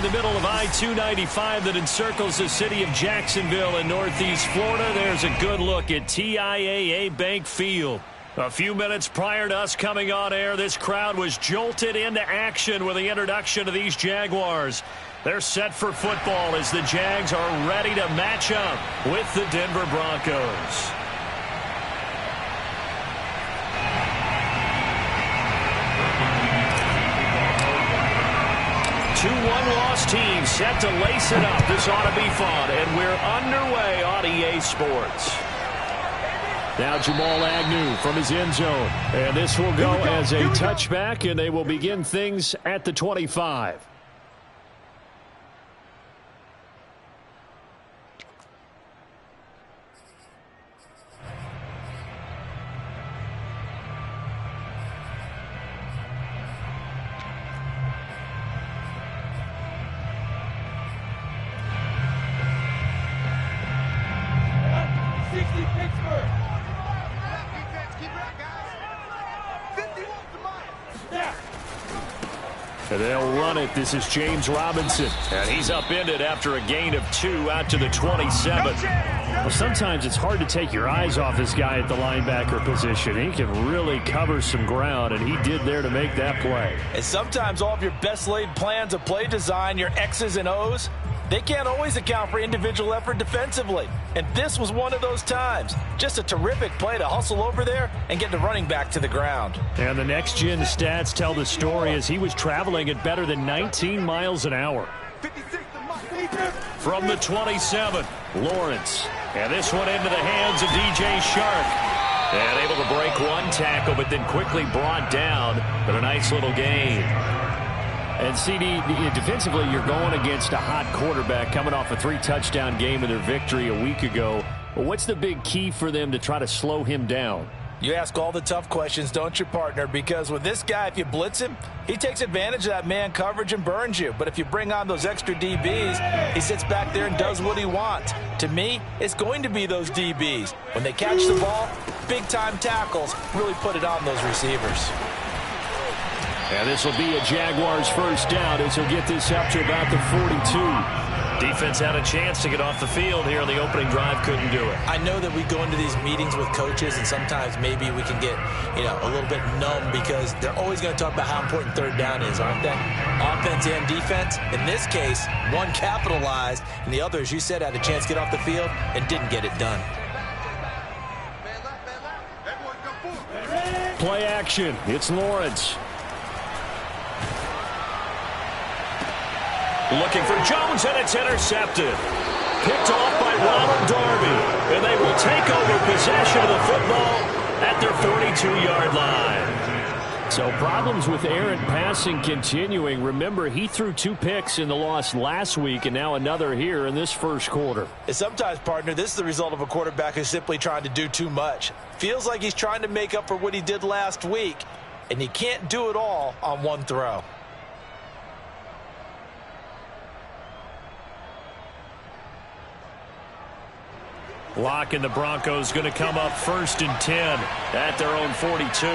in the middle of I-295 that encircles the city of Jacksonville in northeast Florida, there's a good look at TIAA Bank Field. A few minutes prior to us coming on air, this crowd was jolted into action with the introduction of these Jaguars. They're set for football as the Jags are ready to match up with the Denver Broncos. Two one-loss teams set to lace it up. This ought to be fun, and we're underway on EA Sports. Now Jamal Agnew from his end zone, and this will go as a touchback, and they will begin things at the 25. And they'll run it. This is James Robinson. And he's upended after a gain of 2 out to the 27. Well, sometimes it's hard to take your eyes off this guy at the linebacker position. He can really cover some ground, and he did there to make that play. And sometimes all of your best laid plans of play design, your X's and O's, they can't always account for individual effort defensively. And this was one of those times. Just a terrific play to hustle over there and get the running back to the ground. And the next-gen stats tell the story as he was traveling at better than 19 miles an hour. From the 27, Lawrence. And this one into the hands of DJ Shark. And able to break one tackle, but then quickly brought down. But a nice little gain. And CD, defensively, you're going against a hot quarterback coming off a 3-touchdown game in their victory a week ago. Well, what's the big key for them to try to slow him down? You ask all the tough questions, don't you, partner? Because with this guy, if you blitz him, he takes advantage of that man coverage and burns you. But if you bring on those extra DBs, he sits back there and does what he wants. To me, it's going to be those DBs. When they catch the ball, big-time tackles really put it on those receivers. And this will be a Jaguars first down as he'll get this up to about the 42. Defense had a chance to get off the field here on the opening drive, couldn't do it. I know that we go into these meetings with coaches, and sometimes maybe we can get, a little bit numb because they're always going to talk about how important third down is, aren't they? Offense and defense. In this case, one capitalized, and the other, as you said, had a chance to get off the field and didn't get it done. Play action. It's Lawrence. Looking for Jones, and it's intercepted. Picked off by Ronald Darby. And they will take over possession of the football at their 42-yard line. So problems with errant passing continuing. Remember, he threw 2 picks in the loss last week, and now another here in this first quarter. And sometimes, partner, this is the result of a quarterback who's simply trying to do too much. Feels like he's trying to make up for what he did last week, and he can't do it all on one throw. Lock and the Broncos going to come up 1st and 10 at their own 42.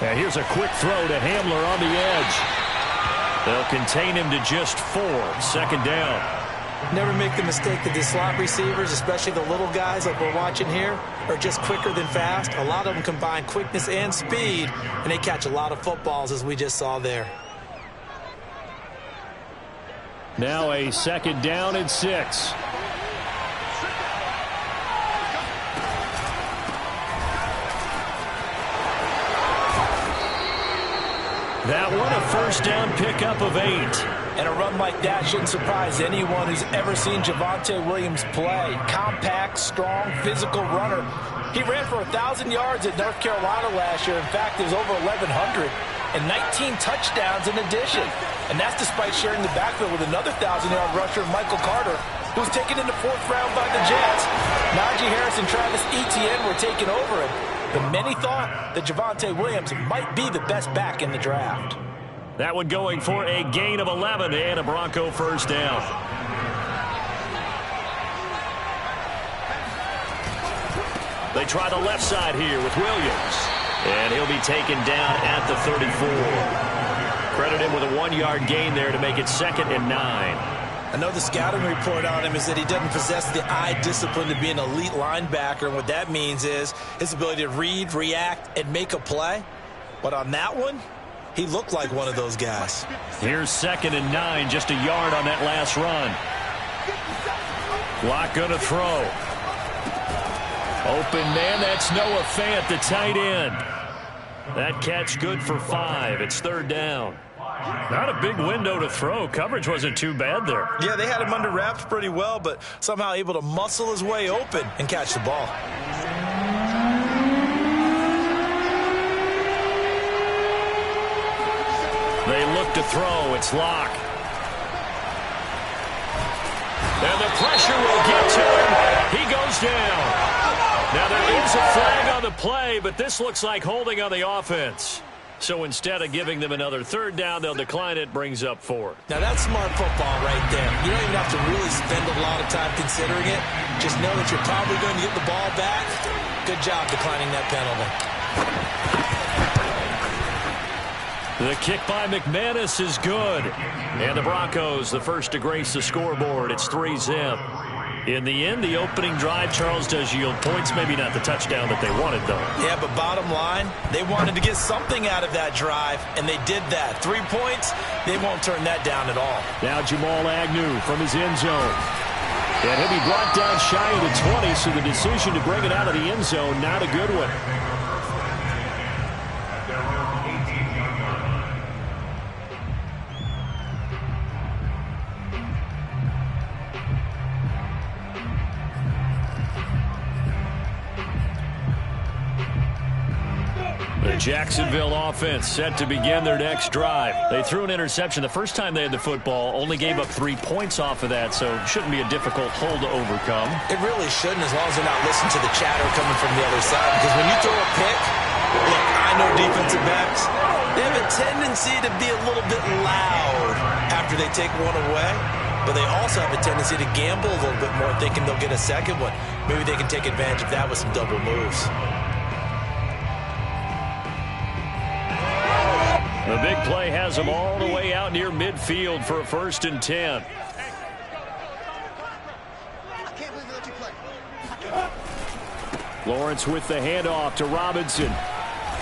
And here's a quick throw to Hamler on the edge. They'll contain him to just 4. 2nd down. Never make the mistake that the slot receivers, especially the little guys like we're watching here, are just quicker than fast. A lot of them combine quickness and speed, and they catch a lot of footballs, as we just saw there. Now a 2nd down and 6. That one a 1st down pickup of 8. And a run like that shouldn't surprise anyone who's ever seen Javonte Williams play. Compact, strong, physical runner. He ran for 1,000 yards at North Carolina last year. In fact, it was over 1,100. And 19 touchdowns in addition. And that's despite sharing the backfield with another 1,000-yard rusher, Michael Carter, who was taken in the 4th round by the Jets. Najee Harris and Travis Etienne were taking over him. But many thought that Javonte Williams might be the best back in the draft. That one going for a gain of 11 and a Bronco 1st down. They try the left side here with Williams. And he'll be taken down at the 34. Credit him with a 1-yard gain there to make it 2nd and 9. I know the scouting report on him is that he doesn't possess the eye discipline to be an elite linebacker. And what that means is his ability to read, react, and make a play. But on that one, he looked like one of those guys. Here's 2nd and 9, just a yard on that last run. Clock going to throw. Open man, that's Noah Fant, the tight end. That catch good for 5. It's 3rd down. Not a big window to throw. Coverage wasn't too bad there. Yeah, they had him under wraps pretty well, but somehow able to muscle his way open and catch the ball. They look to throw. It's Locke. And the pressure will get to him. He goes down. Now, there is a flag on the play, but this looks like holding on the offense. So instead of giving them another 3rd down, they'll decline it, brings up 4. Now, that's smart football right there. You don't even have to really spend a lot of time considering it. Just know that you're probably going to get the ball back. Good job declining that penalty. The kick by McManus is good. And the Broncos, the first to grace the scoreboard. It's 3-zip. In the end, the opening drive, Charles, does yield points. Maybe not the touchdown that they wanted, though. Yeah, but bottom line, they wanted to get something out of that drive, and they did that. 3 points, they won't turn that down at all. Now Jamal Agnew from his end zone. And he'll be brought down shy of the 20, so the decision to bring it out of the end zone, not a good one. The Jacksonville offense set to begin their next drive. They threw an interception the first time they had the football, only gave up 3 points off of that, so it shouldn't be a difficult hole to overcome. It really shouldn't, as long as they're not listening to the chatter coming from the other side. Because when you throw a pick, look, I know defensive backs, they have a tendency to be a little bit loud after they take one away. But they also have a tendency to gamble a little bit more, thinking they'll get a second one. Maybe they can take advantage of that with some double moves. The big play has them all the way out near midfield for a 1st and 10. Lawrence with the handoff to Robinson.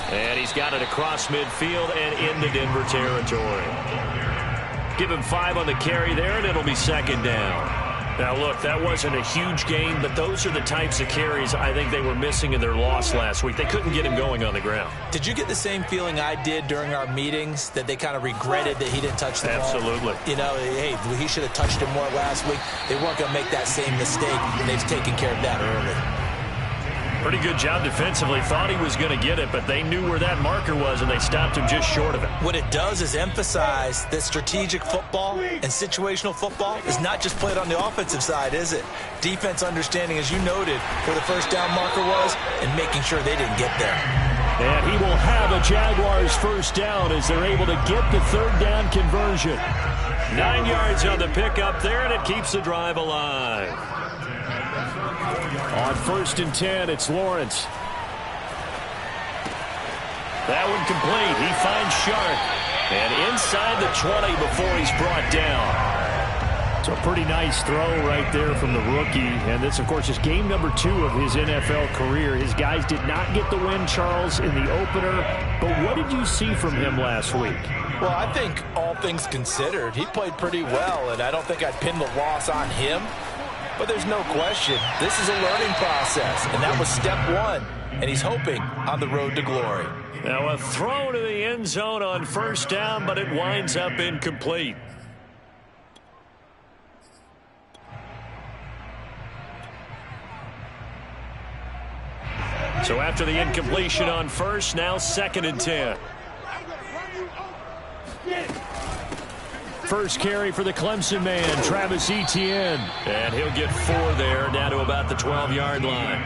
And he's got it across midfield and into Denver territory. Give him 5 on the carry there, and it'll be 2nd down. Now, look, that wasn't a huge gain, but those are the types of carries I think they were missing in their loss last week. They couldn't get him going on the ground. Did you get the same feeling I did during our meetings, that they kind of regretted that he didn't touch the ball? Absolutely. You know, hey, he should have touched him more last week. They weren't going to make that same mistake, and they've taken care of that early. Pretty good job defensively. Thought he was going to get it, but they knew where that marker was, and they stopped him just short of it. What it does is emphasize that strategic football and situational football is not just played on the offensive side, is it? Defense understanding, as you noted, where the 1st down marker was and making sure they didn't get there. And he will have a Jaguars 1st down as they're able to get the 3rd down conversion. 9 yards on the pickup there, and it keeps the drive alive. On 1st and 10, it's Lawrence. That one complete. He finds Sharp. And inside the 20 before he's brought down. So a pretty nice throw right there from the rookie. And this, of course, is game number 2 of his NFL career. His guys did not get the win, Charles, in the opener. But what did you see from him last week? Well, I think all things considered, he played pretty well. And I don't think I'd pin the loss on him. But there's no question, this is a learning process, and that was step 1, and he's hoping on the road to glory. Now a throw to the end zone on 1st down, but it winds up incomplete. So after the incompletion on 1st, now 2nd and 10. First carry for the Clemson man, Travis Etienne. And he'll get 4 there, down to about the 12-yard line.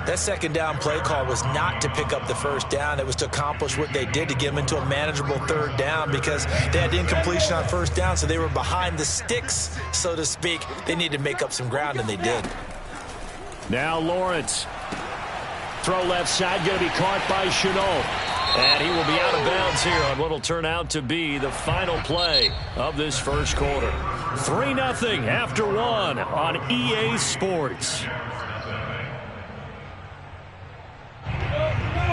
That 2nd down play call was not to pick up the 1st down. It was to accomplish what they did, to get them into a manageable 3rd down, because they had incompletion on 1st down, so they were behind the sticks, so to speak. They needed to make up some ground, and they did. Now Lawrence. Throw left side, going to be caught by Shenault. And he will be out of bounds here on what will turn out to be the final play of this first quarter. 3-0 after one on EA Sports.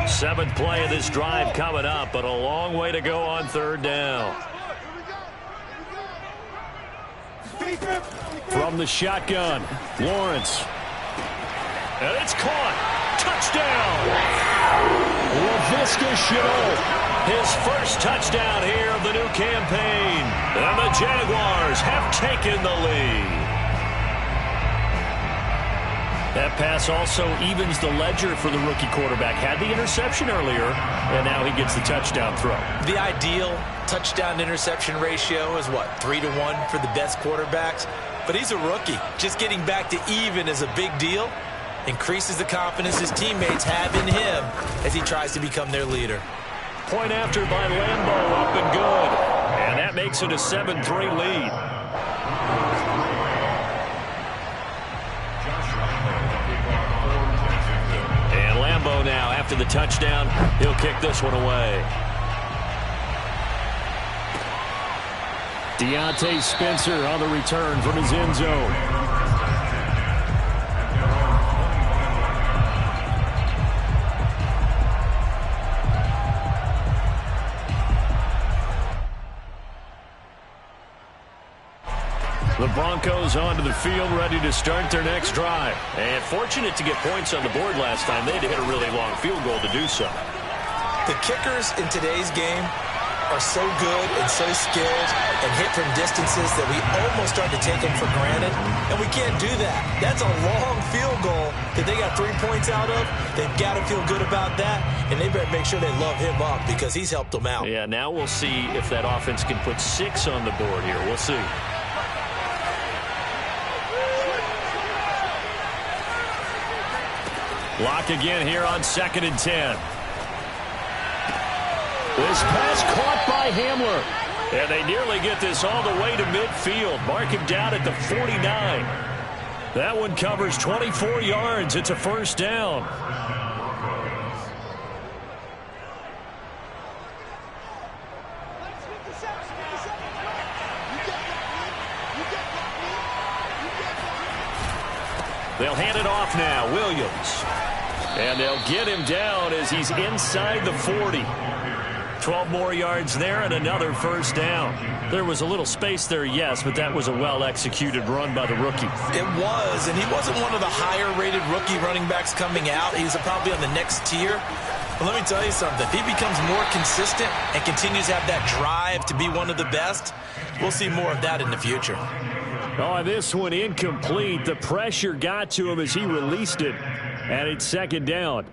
7th play of this drive coming up, but a long way to go on 3rd down. From the shotgun, Lawrence. And it's caught. Touchdown. Laviska Shenault. His first touchdown here of the new campaign. And the Jaguars have taken the lead. That pass also evens the ledger for the rookie quarterback. Had the interception earlier, and now he gets the touchdown throw. The ideal touchdown-interception ratio is, what, 3-to-1 for the best quarterbacks? But he's a rookie. Just getting back to even is a big deal. Increases the confidence his teammates have in him as he tries to become their leader. Point after by Lambeau, up and good. And that makes it a 7-3 lead. And Lambeau now, after the touchdown, he'll kick this one away. Deontay Spencer on the return from his end zone. The Broncos onto the field, ready to start their next drive. And fortunate to get points on the board last time. They had to hit a really long field goal to do so. The kickers in today's game are so good and so skilled and hit from distances that we almost start to take them for granted. And we can't do that. That's a long field goal that they got 3 points out of. They've got to feel good about that. And they better make sure they love him up because he's helped them out. Yeah, now we'll see if that offense can put 6 on the board here. We'll see. Lock again here on 2nd and 10. This pass caught by Hamler. And they nearly get this all the way to midfield. Mark him down at the 49. That one covers 24 yards. It's a first down. They'll hand it off now. Williams. And they'll get him down as he's inside the 40. 12 more yards there and another first down. There was a little space there, yes, but that was a well-executed run by the rookie. It was, and he wasn't one of the higher-rated rookie running backs coming out. He's probably on the next tier. But let me tell you something. If he becomes more consistent and continues to have that drive to be one of the best, we'll see more of that in the future. Oh, this one incomplete. The pressure got to him as he released it. And it's 2nd down.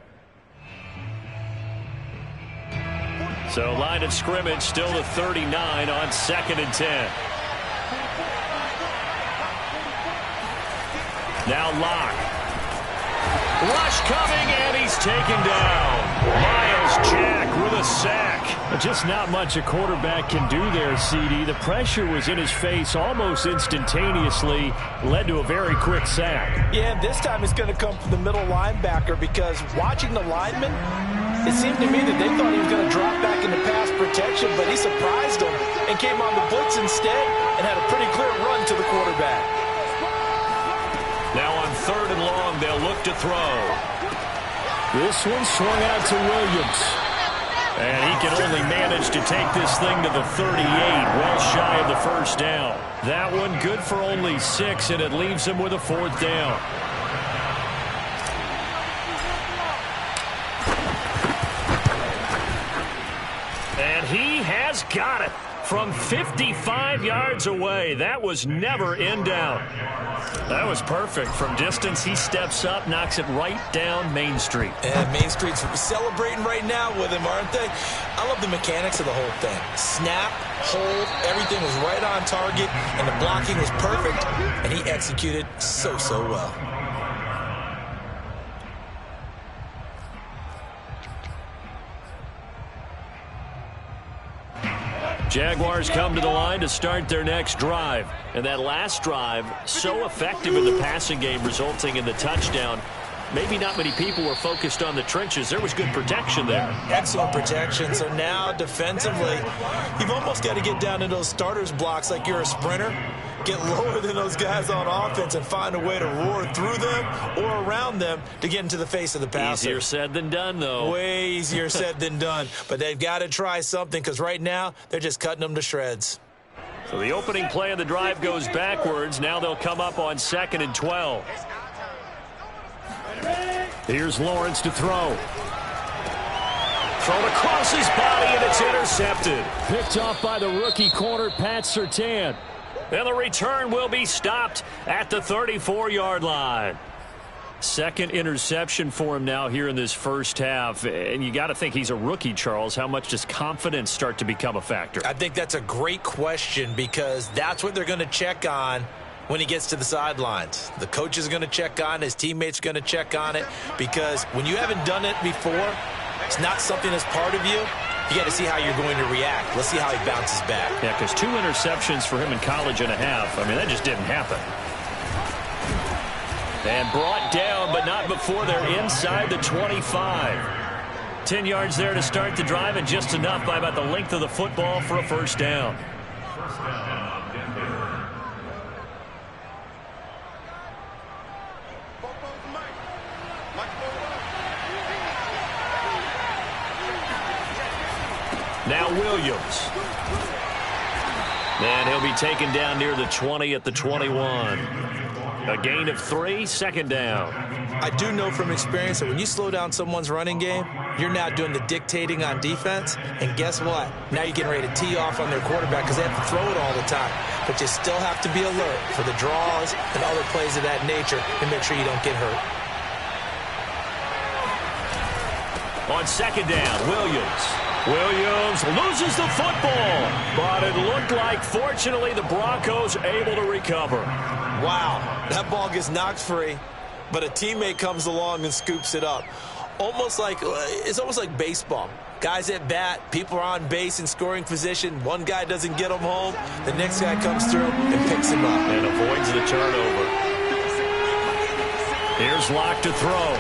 So line of scrimmage still to 39 on 2nd and 10. Now Locke. Rush coming, and he's taken down. Miles Jack with a sack. Just not much a quarterback can do there, CD. The pressure was in his face almost instantaneously. Led to a very quick sack. Yeah, this time it's going to come from the middle linebacker because watching the lineman, it seemed to me that they thought he was going to drop back into pass protection, but he surprised them and came on the blitz instead and had a pretty clear run to the quarterback. Now on 3rd and long, they'll look to throw. This one swung out to Williams. And he can only manage to take this thing to the 38, well shy of the first down. That one good for only 6, and it leaves him with a 4th down. And he has got it from 55 yards away. That was never in down. That was perfect. From distance, he steps up, knocks it right down Main Street. And Main Street's celebrating right now with him, aren't they? I love the mechanics of the whole thing. Snap, hold, everything was right on target, and the blocking was perfect, and he executed so well. Jaguars come to the line to start their next drive. And that last drive, so effective in the passing game, resulting in the touchdown. maybe not many people were focused on the trenches. There was good protection there. Excellent protection. So now defensively, you've almost got to get down to those starters blocks like you're a sprinter. Get lower than those guys on offense and find a way to roar through them or around them to get into the face of the passer. Easier said than done, though. Way easier said than done. But they've got to try something because right now they're just cutting them to shreds. So the opening play of the drive goes backwards. Now they'll come up on 2nd and 12. Here's Lawrence to throw. Thrown across his body, and it's intercepted. Picked off by the rookie corner, Pat Surtain. And the return will be stopped at the 34-yard line. Second interception for him now here in this first half. And you got to think he's a rookie, Charles. How much does confidence start to become a factor? I think that's a great question because that's what they're going to check on when he gets to the sidelines. The coach is going to check on it. His teammates are going to check on it because when you haven't done it before, it's not something that's part of you. You got to see how you're going to react. Let's see how he bounces back. Yeah, because 2 interceptions for him in college and a half. I mean, that just didn't happen. And brought down, but not before they're inside the 25. 10 yards there to start the drive, and just enough by about the length of the football for a first down. Now Williams. And he'll be taken down near the 20 at the 21. A gain of 3, 2nd down. I do know from experience that when you slow down someone's running game, you're now doing the dictating on defense. And guess what? Now you're getting ready to tee off on their quarterback because they have to throw it all the time. But you still have to be alert for the draws and other plays of that nature and make sure you don't get hurt. On 2nd down, Williams loses the football, but it looked like, fortunately, the Broncos able to recover. Wow, that ball gets knocked free, but a teammate comes along and scoops it up. It's almost like baseball. Guys at bat, people are on base in scoring position. One guy doesn't get them home. The next guy comes through and picks him up. And avoids the turnover. Here's Locke to throw.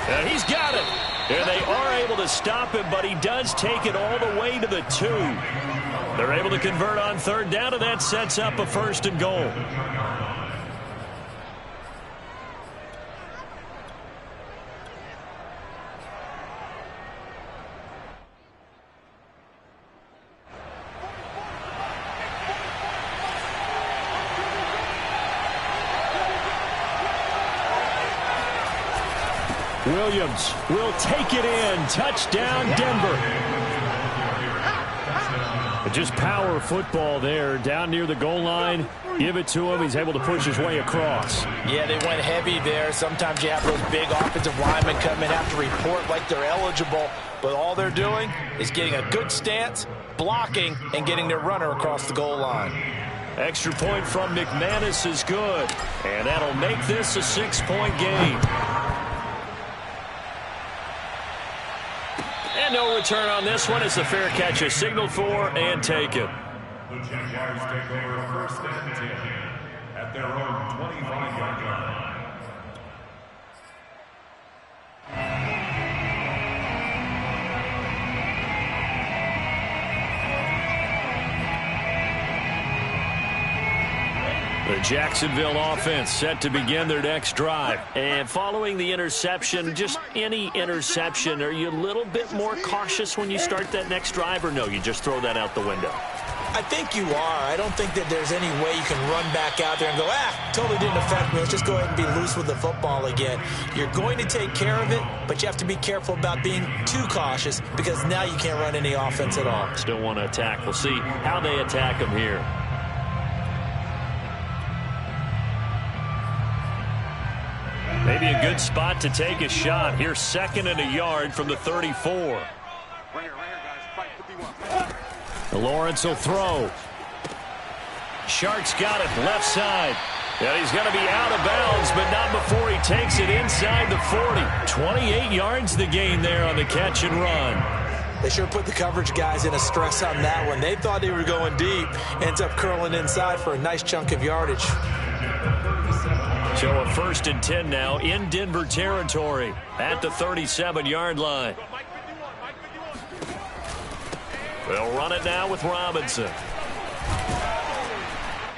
And he's got it. And they are able to stop him, but he does take it all the way to the 2. They're able to convert on 3rd down, and that sets up a 1st and goal. Williams will take it in. Touchdown, Denver. Just power football there. Down near the goal line. Give it to him. He's able to push his way across. Yeah, they went heavy there. Sometimes you have those big offensive linemen come in, have to report like they're eligible. But all they're doing is getting a good stance, blocking, and getting their runner across the goal line. Extra point from McManus is good. And that'll make this a 6-point game. And no return on this one as the fair catch is signaled for and taken. The Jaguars take over 1st and 10 at their own 25-yard line. The Jacksonville offense set to begin their next drive. And following the interception, just any interception, are you a little bit more cautious when you start that next drive, or no, you just throw that out the window? I think you are. I don't think that there's any way you can run back out there and go, totally didn't affect me. Let's just go ahead and be loose with the football again. You're going to take care of it, but you have to be careful about being too cautious because now you can't run any offense at all. Still want to attack. We'll see how they attack them here. Maybe a good spot to take a shot. Here's 2nd and a yard from the 34. Lawrence will throw. Shark's got it left side. And he's going to be out of bounds, but not before he takes it inside the 40. 28 yards the gain there on the catch and run. They sure put the coverage guys in a stress on that one. They thought they were going deep. Ends up curling inside for a nice chunk of yardage. So a 1st and 10 now in Denver territory at the 37-yard line. They'll run it now with Robinson.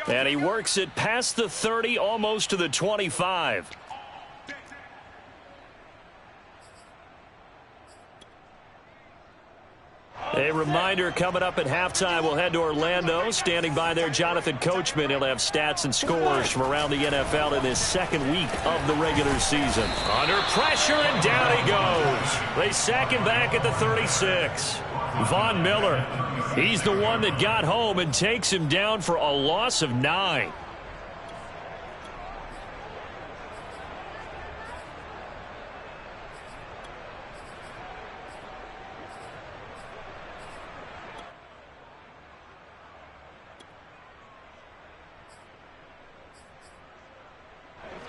And he works it past the 30, almost to the 25. A reminder coming up at halftime, we'll head to Orlando. Standing by there, Jonathan Coachman. He'll have stats and scores from around the NFL in his second week of the regular season. Under pressure, and down he goes. They sack him back at the 36. Von Miller, he's the one that got home and takes him down for a loss of 9.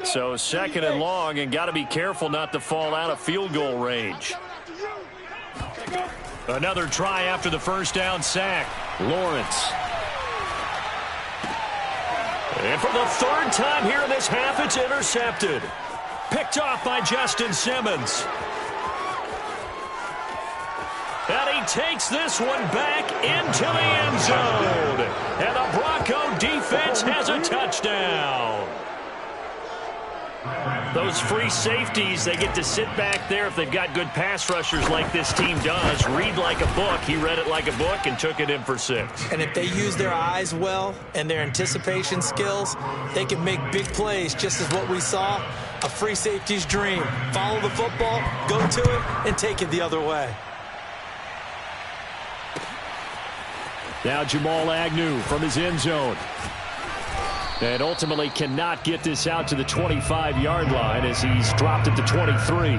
So 2nd and long, and got to be careful not to fall out of field goal range. Another try after the first down sack. Lawrence. And for the 3rd time here in this half, it's intercepted. Picked off by Justin Simmons. And he takes this one back into the end zone. And the Bronco defense has a touchdown. Those free safeties, they get to sit back there if they've got good pass rushers like this team does. Read like a book. He read it like a book and took it in for 6. And if they use their eyes well and their anticipation skills, they can make big plays, just as what we saw. A free safety's dream. Follow the football, go to it, and take it the other way. Now Jamal Agnew from his end zone. And ultimately cannot get this out to the 25-yard line as he's dropped at the 23.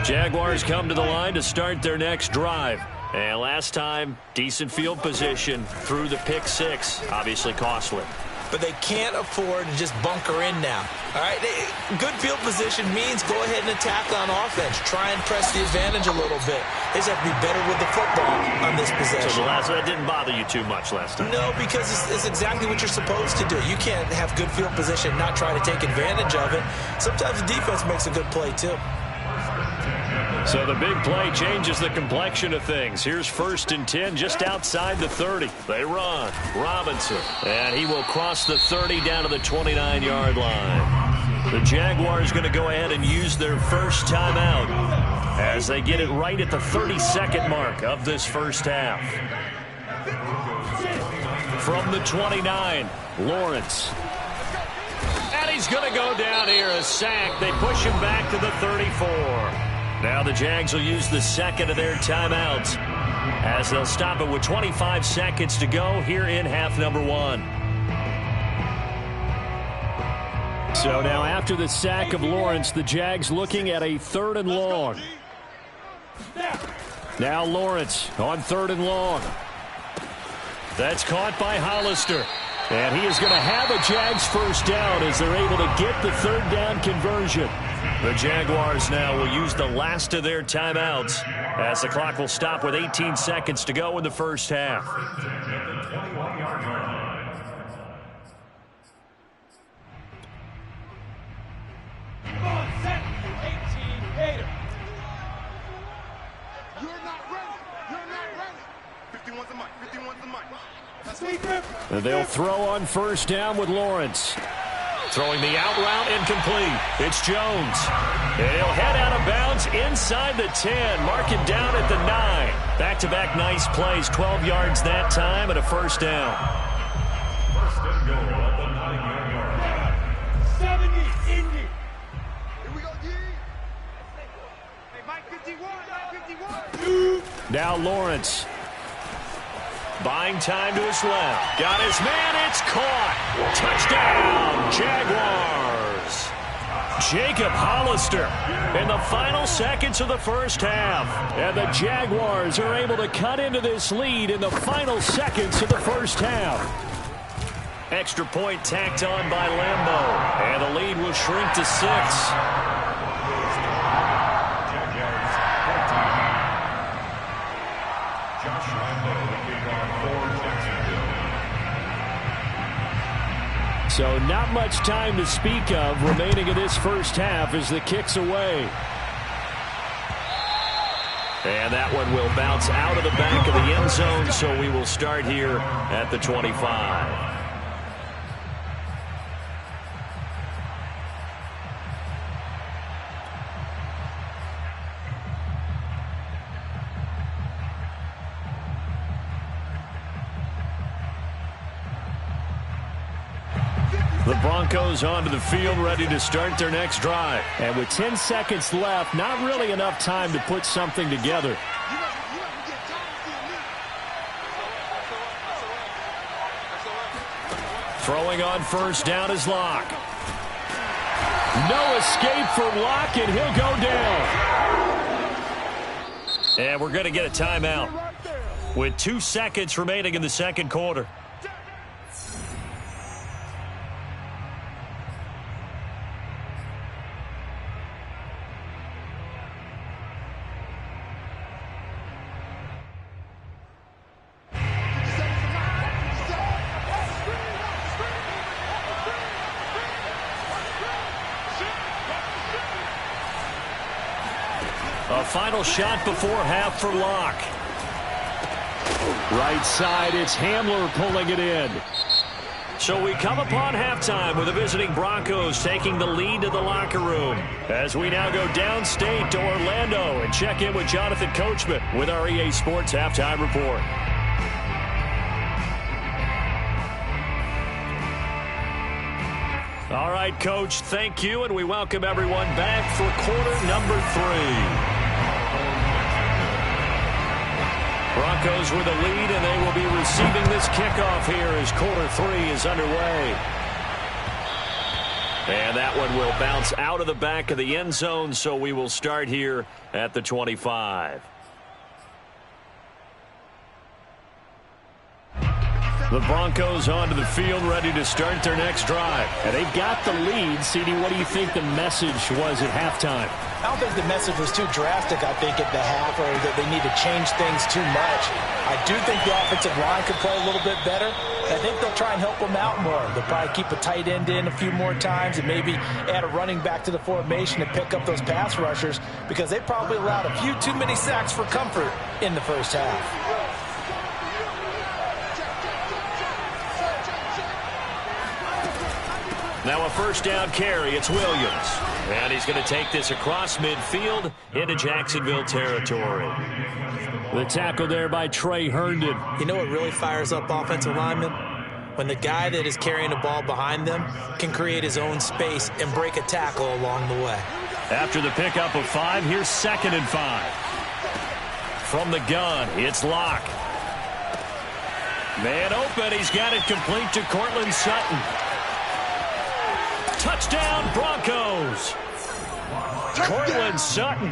Jaguars come to the line to start their next drive. And last time, decent field position through the pick 6, obviously costly. But they can't afford to just bunker in now. All right, good field position means go ahead and attack on offense. Try and press the advantage a little bit. They just have to be better with the football on this possession. So that didn't bother you too much last time? No, because it's exactly what you're supposed to do. You can't have good field position and not try to take advantage of it. Sometimes the defense makes a good play, too. So the big play changes the complexion of things. Here's 1st and 10 just outside the 30. They run. Robinson. And he will cross the 30 down to the 29-yard line. The Jaguars going to go ahead and use their first timeout as they get it right at the 32nd mark of this first half. From the 29, Lawrence. And he's going to go down here, a sack. They push him back to the 34. Now the Jags will use the 2nd of their timeouts as they'll stop it with 25 seconds to go here in half number 1. So now after the sack of Lawrence, the Jags looking at a 3rd and long. Now Lawrence on 3rd and long. That's caught by Hollister. And he is going to have a Jags first down as they're able to get the 3rd down conversion. The Jaguars now will use the last of their timeouts as the clock will stop with 18 seconds to go in the first half. Come on, set 18, Hater. You're not ready. You're not ready. 51's the mic. 51's the mic. They'll throw on first down with Lawrence. Throwing the out route incomplete. It's Jones. And he'll head out of bounds inside the 10. Mark it down at the 9. Back-to-back nice plays. 12 yards that time and a first down. First and goal at the 9-yard line. 70, Indy. Here we go, D. Hey, Mike 51, Mike 51. Now Lawrence. Buying time to his left. Got his man. It's caught. Touchdown, Jaguars. Jacob Hollister in the final seconds of the first half. And the Jaguars are able to cut into this lead in the final seconds of the first half. Extra point tacked on by Lambeau. And the lead will shrink to 6. Jaguars 14, So not much time to speak of remaining in this first half as the kick's away. And that one will bounce out of the back of the end zone, so we will start here at the 25. The Broncos onto the field, ready to start their next drive. And with 10 seconds left, not really enough time to put something together. Throwing on first down is Locke. No escape for Locke, and he'll go down. And we're going to get a timeout with 2 seconds remaining in the second quarter. A final shot before half for Locke. Right side, it's Hamler pulling it in. So we come upon halftime with the visiting Broncos taking the lead to the locker room. As we now go downstate to Orlando and check in with Jonathan Coachman with our EA Sports Halftime Report. All right, Coach, thank you, and we welcome everyone back for quarter number 3. Broncos with a lead, and they will be receiving this kickoff here as quarter 3 is underway. And that one will bounce out of the back of the end zone, so we will start here at the 25. The Broncos onto the field, ready to start their next drive. And they've got the lead. CD, what do you think the message was at halftime? I don't think the message was too drastic, I think, at the half, or that they need to change things too much. I do think the offensive line could play a little bit better. I think they'll try and help them out more. They'll probably keep a tight end in a few more times and maybe add a running back to the formation to pick up those pass rushers, because they probably allowed a few too many sacks for comfort in the first half. Now a first down carry. It's Williams. And he's going to take this across midfield into Jacksonville territory. The tackle there by Trey Herndon. You know what really fires up offensive linemen? When the guy that is carrying the ball behind them can create his own space and break a tackle along the way. After the pickup of 5, here's 2nd and 5. From the gun, it's Locke. Man open. He's got it complete to Courtland Sutton. Touchdown, Broncos. Courtland Sutton,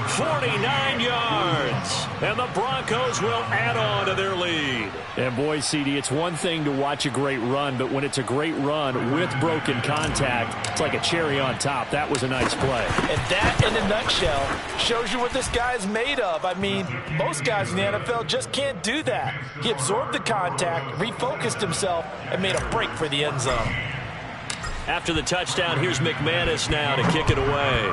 49 yards. And the Broncos will add on to their lead. And boy, CD, it's one thing to watch a great run, but when it's a great run with broken contact, it's like a cherry on top. That was a nice play. And that, in a nutshell, shows you what this guy is made of. I mean, most guys in the NFL just can't do that. He absorbed the contact, refocused himself, and made a break for the end zone. After the touchdown, here's McManus now to kick it away.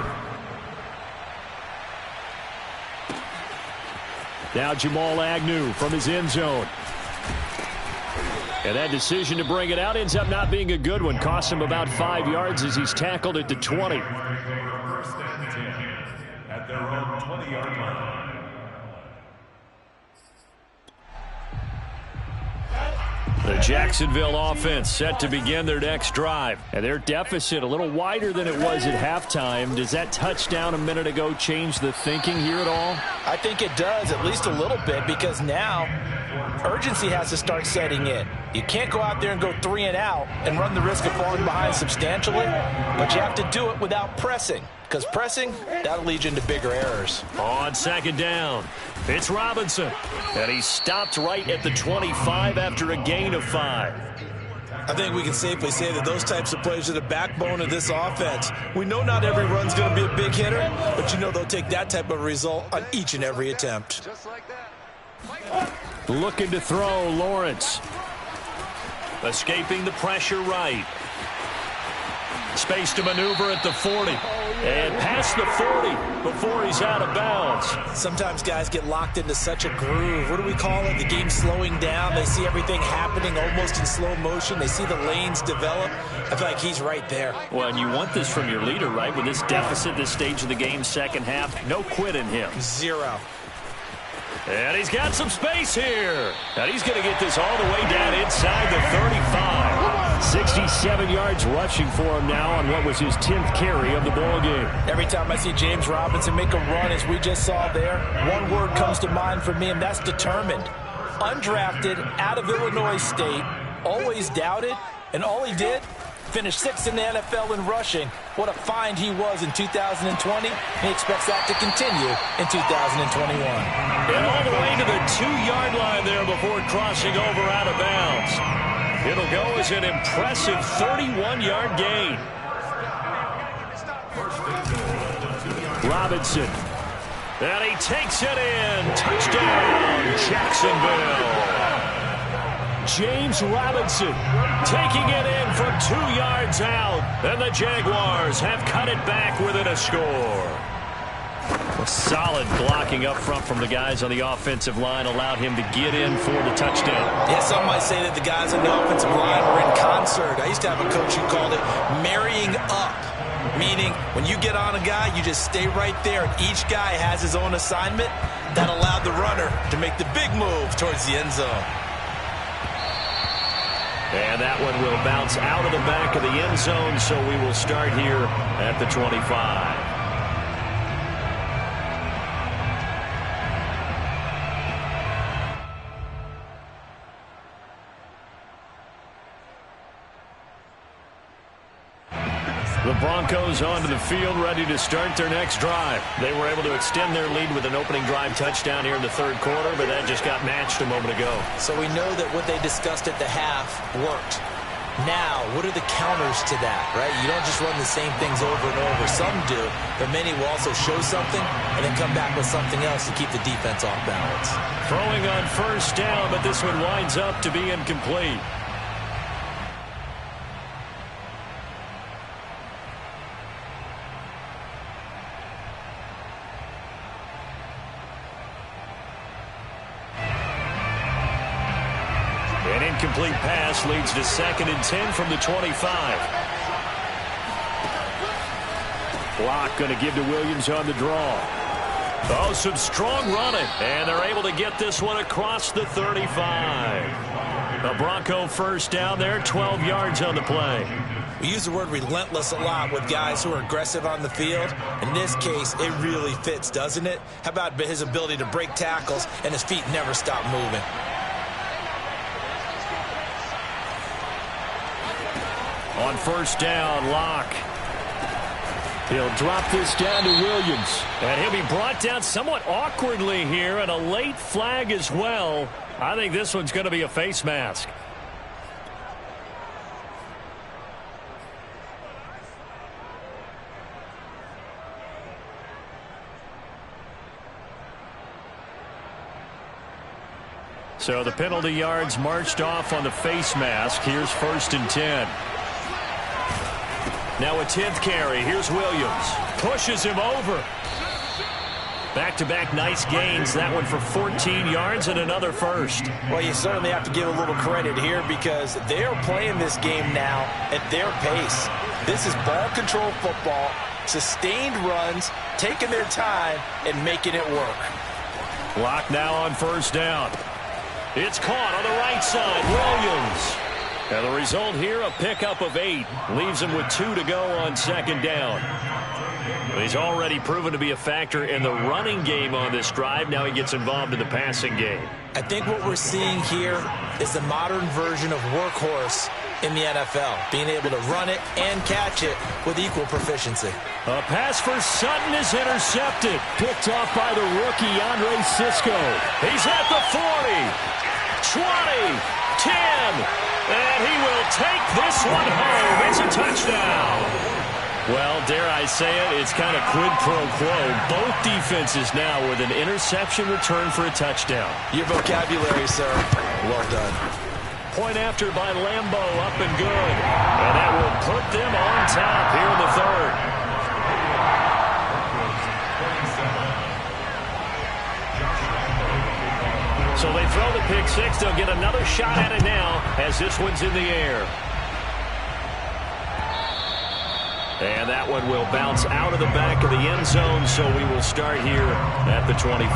Now Jamal Agnew from his end zone. And that decision to bring it out ends up not being a good one. Costs him about 5 yards as he's tackled at the 20. First and 10 at their own 20-yard line. The Jacksonville offense set to begin their next drive. And their deficit a little wider than it was at halftime. Does that touchdown a minute ago change the thinking here at all? I think it does, at least a little bit, because now urgency has to start setting in. You can't go out there and go 3 and out and run the risk of falling behind substantially, but you have to do it without pressing, because pressing, that'll lead you into bigger errors. On 2nd down, it's Robinson, and he's stopped right at the 25 after a gain of 5. I think we can safely say that those types of plays are the backbone of this offense. We know not every run's going to be a big hitter, but you know they'll take that type of result on each and every attempt. Just like that. Looking to throw, Lawrence. Escaping the pressure right. Space to maneuver at the 40. And past the 40 before he's out of bounds. Sometimes guys get locked into such a groove. What do we call it? The game's slowing down. They see everything happening almost in slow motion. They see the lanes develop. I feel like he's right there. Well, and you want this from your leader, right? With this deficit, this stage of the game, second half, no quit in him. Zero. And he's got some space here. And he's going to get this all the way down inside the 35. 67 yards rushing for him now on what was his 10th carry of the ball game. Every time I see James Robinson make a run, as we just saw there, one word comes to mind for me, and that's determined. Undrafted, out of Illinois State, always doubted, and all he did, finished 6th in the NFL in rushing. What a find he was in 2020. He expects that to continue in 2021. And all the way to the 2-yard line there before crossing over out of bounds. It'll go as an impressive 31-yard gain. Robinson. And he takes it in. Touchdown, Jacksonville. James Robinson taking it in from 2 yards out. And the Jaguars have cut it back within a score. A solid blocking up front from the guys on the offensive line allowed him to get in for the touchdown. Yeah, some might say that the guys on the offensive line were in concert. I used to have a coach who called it marrying up, meaning when you get on a guy, you just stay right there, and each guy has his own assignment. That allowed the runner to make the big move towards the end zone. And that one will bounce out of the back of the end zone, so we will start here at the 25. The Broncos onto the field, ready to start their next drive. They were able to extend their lead with an opening drive touchdown here in the third quarter, but that just got matched a moment ago. So we know that what they discussed at the half worked. Now, what are the counters to that, right? You don't just run the same things over and over. Some do, but many will also show something and then come back with something else to keep the defense off balance. Throwing on first down, but this one winds up to be incomplete. An incomplete pass leads to 2nd and 10 from the 25. Block going to give to Williams on the draw. Oh, some strong running. And they're able to get this one across the 35. A Bronco first down there, 12 yards on the play. We use the word relentless a lot with guys who are aggressive on the field. In this case, it really fits, doesn't it? How about his ability to break tackles and his feet never stop moving? On first down, Locke. He'll drop this down to Williams. And he'll be brought down somewhat awkwardly here, and a late flag as well. I think this one's going to be a face mask. So the penalty yards marched off on the face mask. Here's 1st and 10. Now a 10th carry. Here's Williams. Pushes him over. Back-to-back nice gains. That one for 14 yards and another first. Well, you certainly have to give a little credit here because they are playing this game now at their pace. This is ball control football, sustained runs, taking their time, and making it work. Clock now on first down. It's caught on the right side. Williams. And the result here, a pickup of 8. Leaves him with 2 to go on 2nd down. He's already proven to be a factor in the running game on this drive. Now he gets involved in the passing game. I think what we're seeing here is the modern version of workhorse in the NFL, being able to run it and catch it with equal proficiency. A pass for Sutton is intercepted. Picked off by the rookie, Andre Cisco. He's at the 40, 20, 10, and he will take this one home. It's a touchdown. Well, dare I say it, it's kind of quid pro quo. Both defenses now with an interception return for a touchdown. Your vocabulary, sir. Well done. point after by Lambeau, up and good. And that will put them on top here in the third. So they throw the pick six. They'll get another shot at it now as this one's in the air. And that one will bounce out of the back of the end zone, so we will start here at the 25.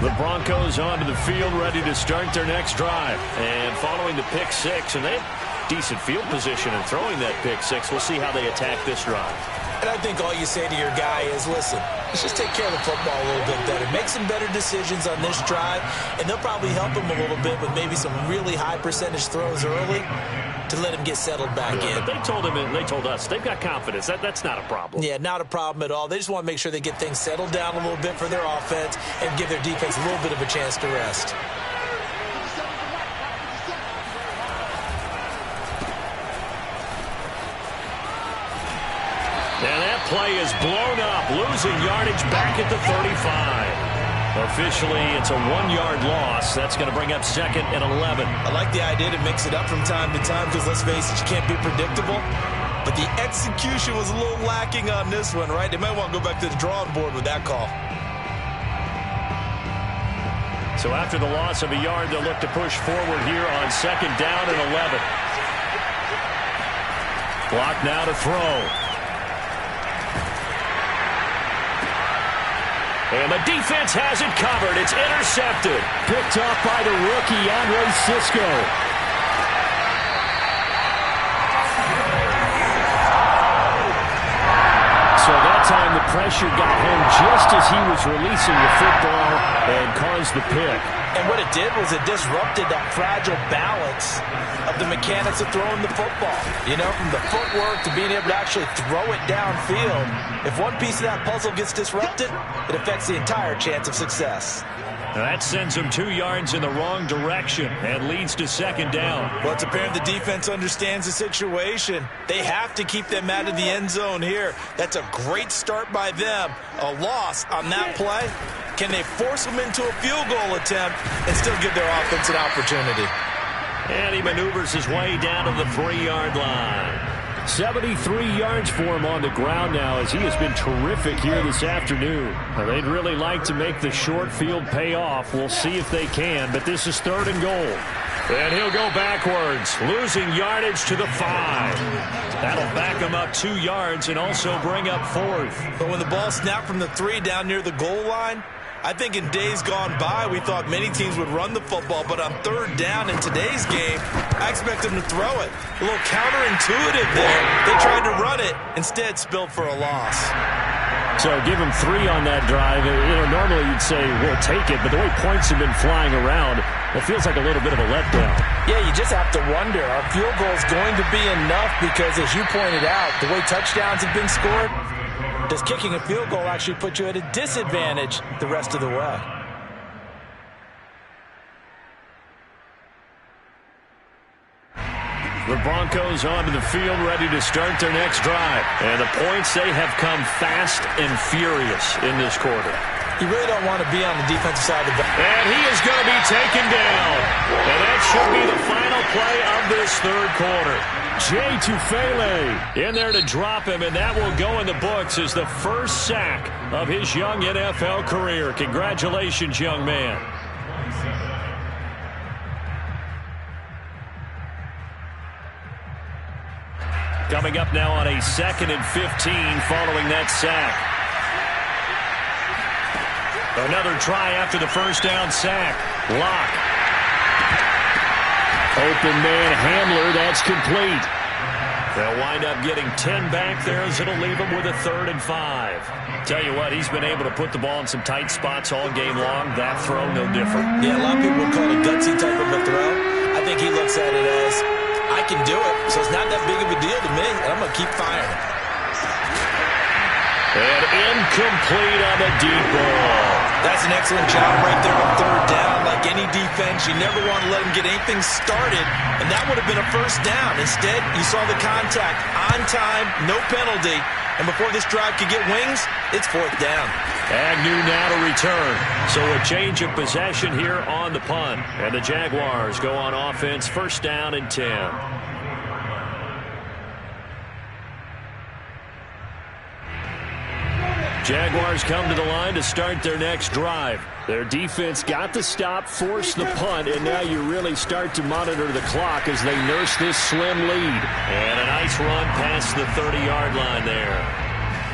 The Broncos onto the field, ready to start their next drive. And following the pick six, and they have decent field position in throwing that pick six. We'll see how they attack this drive. And I think all you say to your guy is, listen, let's just take care of the football a little bit better. Make some better decisions on this drive, and they'll probably help him a little bit with maybe some really high percentage throws early to let him get settled back in. But they told him, and they told us, they've got confidence. That's not a problem. Yeah, not a problem at all. They just want to make sure they get things settled down a little bit for their offense and give their defense a little bit of a chance to rest. And that play is blown up, losing yardage back at the 35. Officially, it's a 1-yard loss. That's going to bring up 2nd and 11. I like the idea to mix it up from time to time because, let's face it, you can't be predictable. But the execution was a little lacking on this one, right? They might want to go back to the drawing board with that call. So after the loss of a yard, they'll look to push forward here on 2nd down and 11. Clock now to throw. And the defense has it covered. It's intercepted. Picked up by the rookie, Andre Cisco. So that time the pressure got him just as he was releasing the football and caused the pick. And what it did was it disrupted that fragile balance of the mechanics of throwing the football. You know, from the footwork to being able to actually throw it downfield. If one piece of that puzzle gets disrupted, it affects the entire chance of success. Now that sends them 2 yards in the wrong direction and leads to 2nd down. Well, it's apparent the defense understands the situation. They have to keep them out of the end zone here. That's a great start by them. A loss on that play. Can they force them into a field goal attempt and still give their offense an opportunity? And he maneuvers his way down to the 3-yard line. 73 yards for him on the ground now as he has been terrific here this afternoon. Now, they'd really like to make the short field pay off. We'll see if they can, but this is 3rd and goal. And he'll go backwards, losing yardage to the 5. That'll back him up 2 yards and also bring up 4th. But when the ball snapped from the 3 down near the goal line, I think in days gone by, we thought many teams would run the football, but on 3rd down in today's game, I expect them to throw it. A little counterintuitive there. They tried to run it, instead spilled for a loss. So give them 3 on that drive. You know, normally you'd say, we'll take it, but the way points have been flying around, it feels like a little bit of a letdown. Yeah, you just have to wonder, are field goals going to be enough? Because as you pointed out, the way touchdowns have been scored, does kicking a field goal actually put you at a disadvantage the rest of the way? The Broncos onto the field, ready to start their next drive. And the points, they have come fast and furious in this quarter. You really don't want to be on the defensive side of the ball. And he is going to be taken down. And that should be the final play of this 3rd quarter. Jay Tufele in there to drop him, and that will go in the books as the first sack of his young NFL career. Congratulations, young man. Coming up now on a 2nd and 15 following that sack. Another try after the first down sack. Lock. Open man Handler, that's complete. They'll wind up getting 10 back there as it'll leave them with a 3rd and 5. Tell you what, he's been able to put the ball in some tight spots all game long. That throw, no different. Yeah, a lot of people would call it a gutsy type of a throw. I think he looks at it as, I can do it, so it's not that big of a deal to me, and I'm going to keep firing. And incomplete on the deep ball. That's an excellent job right there on 3rd down. Like any defense, you never want to let them get anything started, and that would have been a 1st down. Instead, you saw the contact on time, no penalty, And before this drive could get wings, it's 4th down. Agnew now to return. So a change of possession here on the punt. And the Jaguars go on offense, 1st down and 10. Jaguars come to the line to start their next drive. Their defense got the stop, forced the punt, and now you really start to monitor the clock as they nurse this slim lead. And a nice run past the 30-yard line there.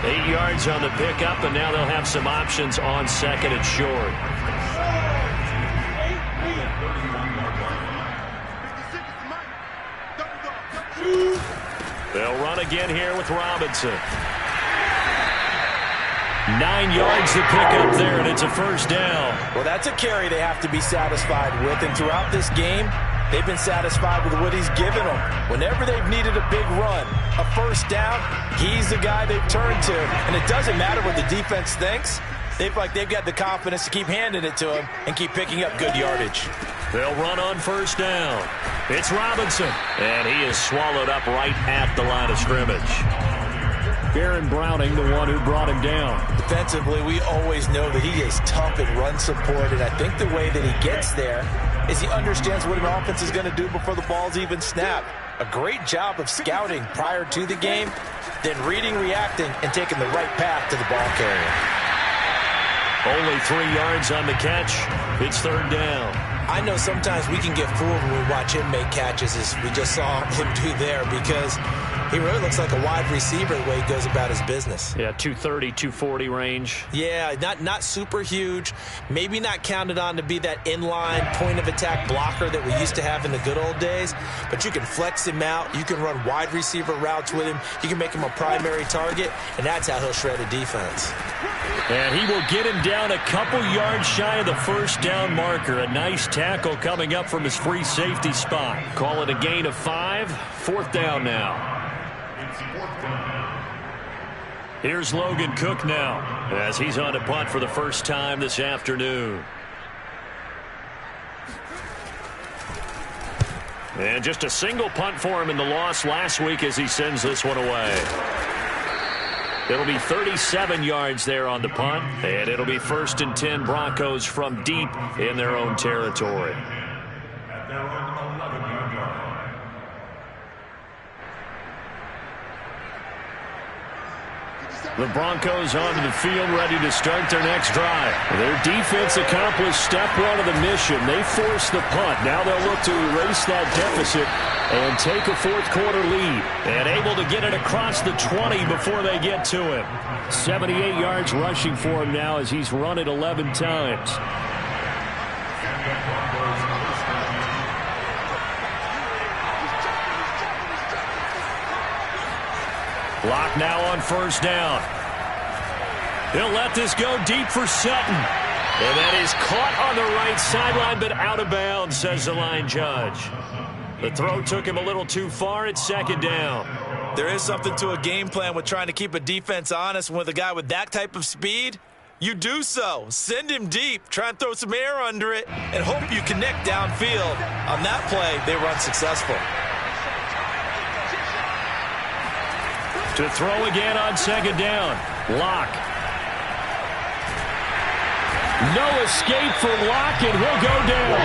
8 yards on the pickup, and now they'll have some options on 2nd and short. 56 is mine. They'll run again here with Robinson. 9 yards to pick up there, and it's a 1st down. Well, that's a carry they have to be satisfied with, and throughout this game, they've been satisfied with what he's given them. Whenever they've needed a big run, a 1st down, he's the guy they've turned to. And it doesn't matter what the defense thinks. They've got the confidence to keep handing it to him and keep picking up good yardage. They'll run on 1st down. It's Robinson, and he is swallowed up right at the line of scrimmage. Baron Browning, the one who brought him down. Defensively, we always know that he is tough in run support, and I think the way that he gets there is he understands what an offense is going to do before the ball's even snapped. A great job of scouting prior to the game, then reading, reacting, and taking the right path to the ball carrier. Only 3 yards on the catch. It's 3rd down. I know sometimes we can get fooled when we watch him make catches, as we just saw him do there, because he really looks like a wide receiver the way he goes about his business. Yeah, 230, 240 range. Yeah, not super huge. Maybe not counted on to be that inline point-of-attack blocker that we used to have in the good old days, but you can flex him out. You can run wide receiver routes with him. You can make him a primary target, and that's how he'll shred a defense. And he will get him down a couple yards shy of the 1st down marker. A nice tackle coming up from his free safety spot. Call it a gain of 5. 4th down now. Here's Logan Cook now as he's on to punt for the 1st time this afternoon. And just a single punt for him in the loss last week as he sends this one away. It'll be 37 yards there on the punt, and it'll be 1st and 10 Broncos from deep in their own territory. At their own 11-yard line. The Broncos onto the field ready to start their next drive. Their defense accomplished step 1 of the mission. They forced the punt. Now they'll look to erase that deficit and take a 4th quarter lead. And able to get it across the 20 before they get to him. 78 yards rushing for him now as he's run it 11 times. Block now on 1st down. He'll let this go deep for Sutton. And that is caught on the right sideline, but out of bounds, says the line judge. The throw took him a little too far. It's 2nd down. There is something to a game plan with trying to keep a defense honest. With a guy with that type of speed, you do so. Send him deep. Try and throw some air under it and hope you connect downfield. On that play, they run successful. To throw again on 2nd down. Locke. No escape for Locke, and he'll go down.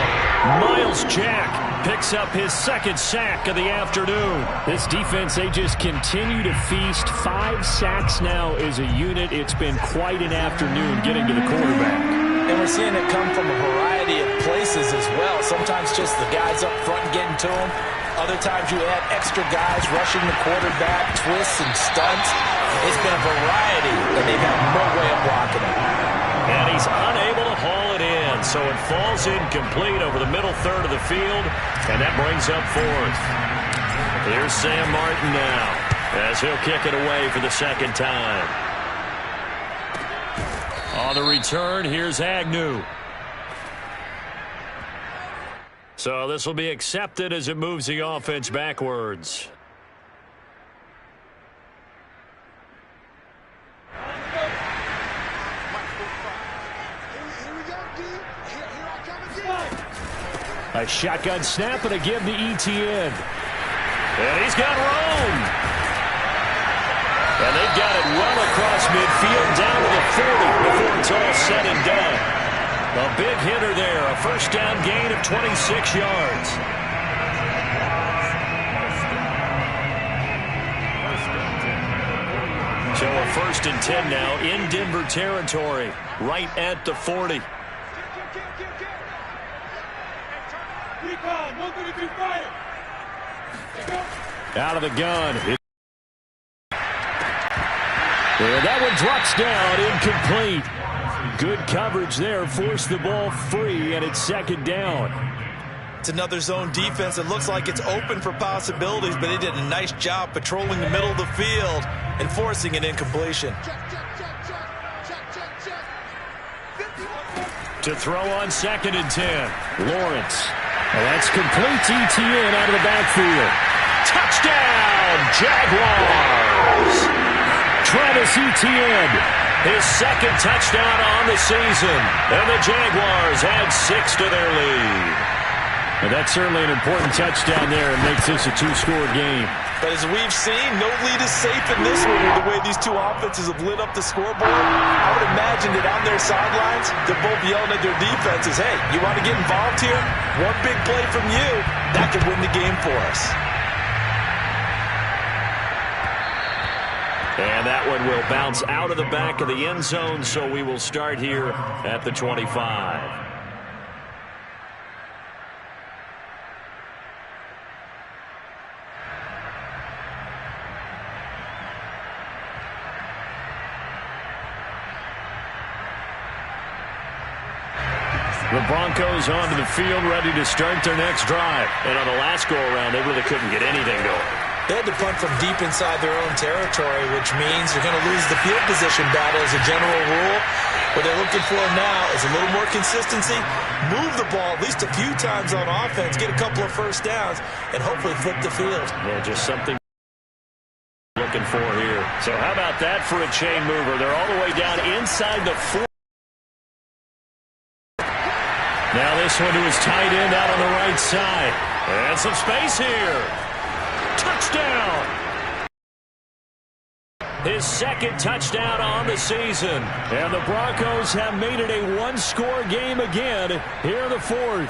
Miles Jack picks up his 2nd sack of the afternoon. This defense, they just continue to feast. 5 sacks now as a unit. It's been quite an afternoon getting to the quarterback. And we're seeing it come from a variety of places as well. Sometimes just the guys up front getting to him. Other times you add extra guys rushing the quarterback, twists and stunts. It's been a variety, and they've had no way of blocking it. And he's unable to haul it in, so it falls incomplete over the middle third of the field, and that brings up 4th. Here's Sam Martin now, as he'll kick it away for the 2nd time. On the return, here's Agnew. So this will be accepted as it moves the offense backwards. A shotgun snap and a give to Etienne. And he's got room. And they've got it midfield down to the 40 before it's all said and done. A big hitter there, a first down gain of 26 yards. So a 1st and 10 now in Denver territory, right at the 40. Out of the gun. That one drops down, incomplete. Good coverage there, forced the ball free, and it's 2nd down. It's another zone defense. It looks like it's open for possibilities, but they did a nice job patrolling the middle of the field and forcing an incompletion. To throw on 2nd and 10. Lawrence. Well, that's complete to Etienne out of the backfield. Touchdown, Jaguars! Travis Etienne, his 2nd touchdown on the season. And the Jaguars add 6 to their lead. And that's certainly an important touchdown there. It makes this a 2-score game. But as we've seen, no lead is safe in this one with the way these two offenses have lit up the scoreboard. I would imagine that on their sidelines, they're both yelling at their defenses, hey, you want to get involved here? One big play from you, that could win the game for us. And that one will bounce out of the back of the end zone, so we will start here at the 25. The Broncos onto the field, ready to start their next drive. And on the last go-around, they really couldn't get anything going. They had to punt from deep inside their own territory, which means you're going to lose the field position battle as a general rule. What they're looking for now is a little more consistency, move the ball at least a few times on offense, get a couple of first downs, and hopefully flip the field. Yeah, just something looking for here. So how about that for a chain mover? They're all the way down inside the 4. Now this one to his tight end out on the right side. And some space here. Touchdown! His 2nd touchdown on the season. And the Broncos have made it a 1-score game again here in the 4th.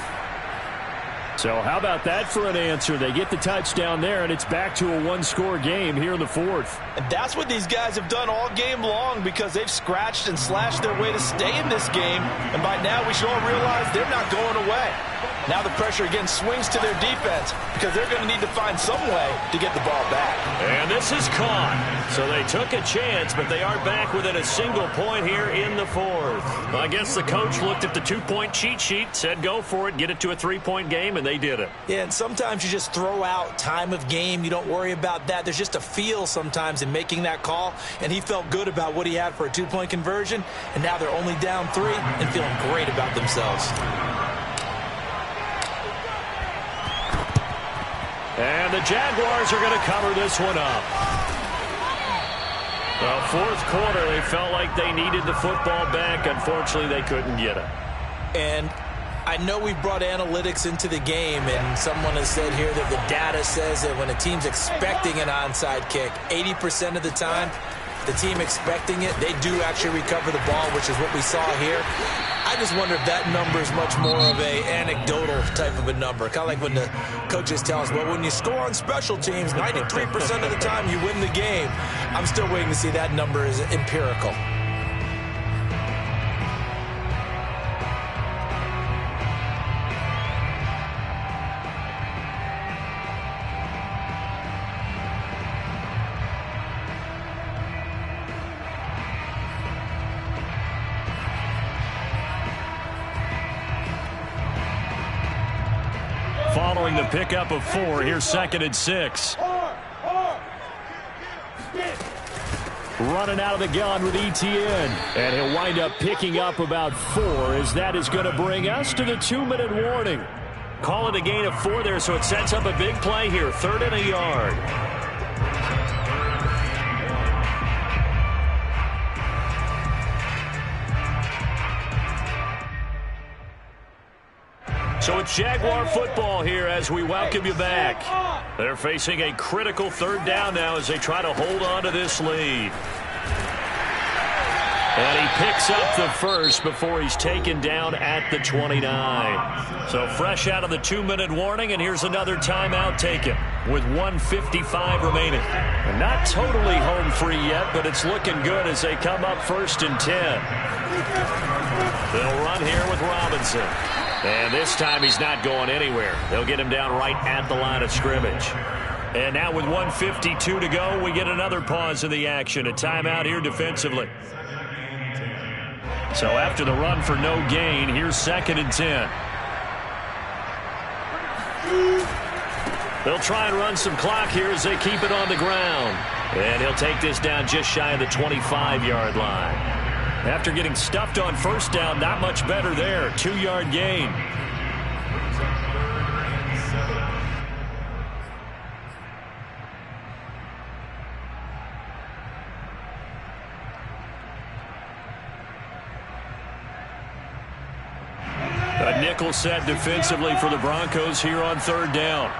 So how about that for an answer? They get the touchdown there, and it's back to a 1-score game here in the 4th. And that's what these guys have done all game long because they've scratched and slashed their way to stay in this game. And by now, we should all realize they're not going away. Now the pressure again swings to their defense because they're going to need to find some way to get the ball back. And this is caught. So they took a chance, but they are back within a single point here in the 4th. Well, I guess the coach looked at the 2-point cheat sheet, said go for it, get it to a 3-point game, and they did it. Yeah, and sometimes you just throw out time of game. You don't worry about that. There's just a feel sometimes in making that call, and he felt good about what he had for a 2-point conversion, and now they're only down 3 and feeling great about themselves. And the Jaguars are going to cover this one up. The 4th quarter, they felt like they needed the football back. Unfortunately, they couldn't get it. And I know we brought analytics into the game, and someone has said here that the data says that when a team's expecting an onside kick, 80% of the time, the team expecting it, they do actually recover the ball, which is what we saw here. I just wonder if that number is much more of a anecdotal type of a number. Kind of like when the coaches tell us, well, when you score on special teams, 93% of the time you win the game. I'm still waiting to see that number is empirical. Following the pickup of 4, here's 2nd and 6. Running out of the gun with Etienne. And he'll wind up picking up about 4 as that is going to bring us to the 2-minute warning. Call it a gain of 4 there, so it sets up a big play here. 3rd and a yard. So it's Jaguar football here as we welcome you back. They're facing a critical 3rd down now as they try to hold on to this lead. And he picks up the first before he's taken down at the 29. So fresh out of the 2-minute warning, and here's another timeout taken with 1:55 remaining. And not totally home free yet, but it's looking good as they come up 1st and 10. They'll run here with Robinson. And this time he's not going anywhere. They'll get him down right at the line of scrimmage. And now with 1:52 to go, we get another pause in the action. A timeout here defensively. So after the run for no gain, here's 2nd and 10. They'll try and run some clock here as they keep it on the ground. And he'll take this down just shy of the 25-yard line. After getting stuffed on 1st down, not much better there. 2-yard gain. A nickel set defensively for the Broncos here on 3rd down.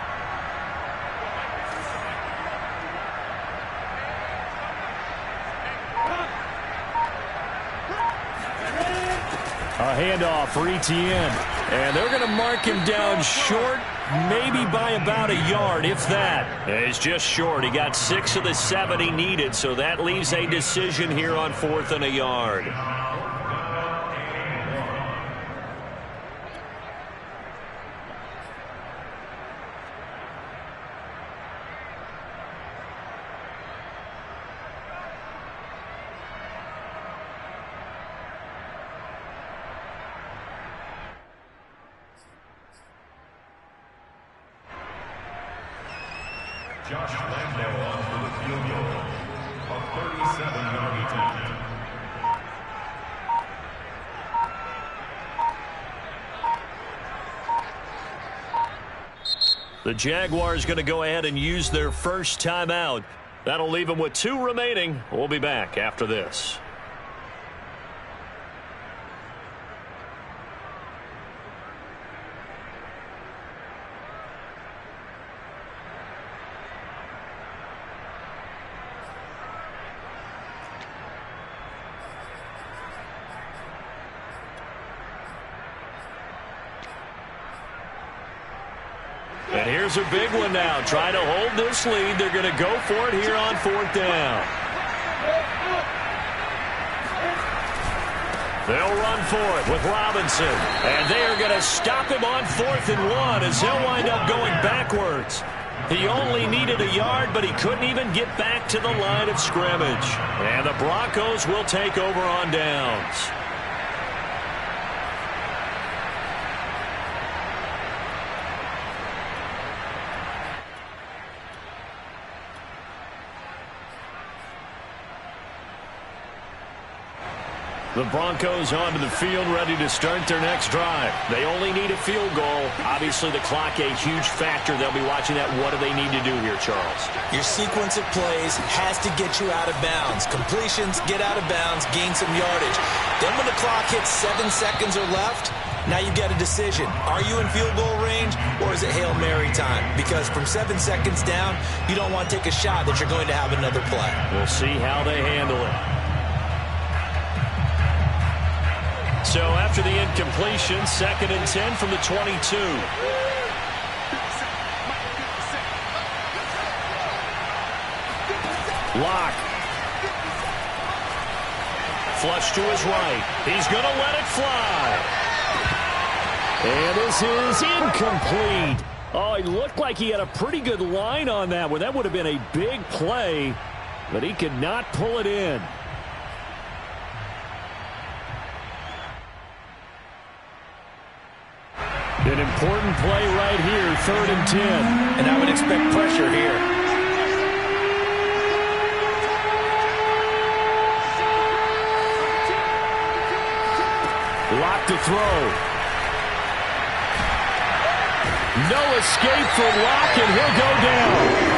A handoff for Etienne. And they're going to mark him down short, maybe by about a yard, if that. And he's just short. He got 6 of the 7 he needed, so that leaves a decision here on 4th and a yard. Josh Lambo on for the field goal. A 37-yard attempt. The Jaguars going to go ahead and use their first timeout. That'll leave them with 2 remaining. We'll be back after this. And here's a big one now. Trying to hold this lead. They're going to go for it here on 4th down. They'll run for it with Robinson. And they are going to stop him on 4th and 1 as he'll wind up going backwards. He only needed a yard, but he couldn't even get back to the line of scrimmage. And the Broncos will take over on downs. The Broncos onto the field, ready to start their next drive. They only need a field goal. Obviously, the clock a huge factor. They'll be watching that. What do they need to do here, Charles? Your sequence of plays has to get you out of bounds. Completions, get out of bounds, gain some yardage. Then when the clock hits 7 seconds or left, now you get a decision. Are you in field goal range, or is it Hail Mary time? Because from 7 seconds down, you don't want to take a shot that you're going to have another play. We'll see how they handle it. So after the incompletion, 2nd and 10 from the 22. Lock. Flush to his right. He's going to let it fly. And this is incomplete. Oh, he looked like he had a pretty good line on that one. That would have been a big play, but he could not pull it in. An important play right here, 3rd and 10. And I would expect pressure here. Lock to throw. No escape for Lock, and he'll go down.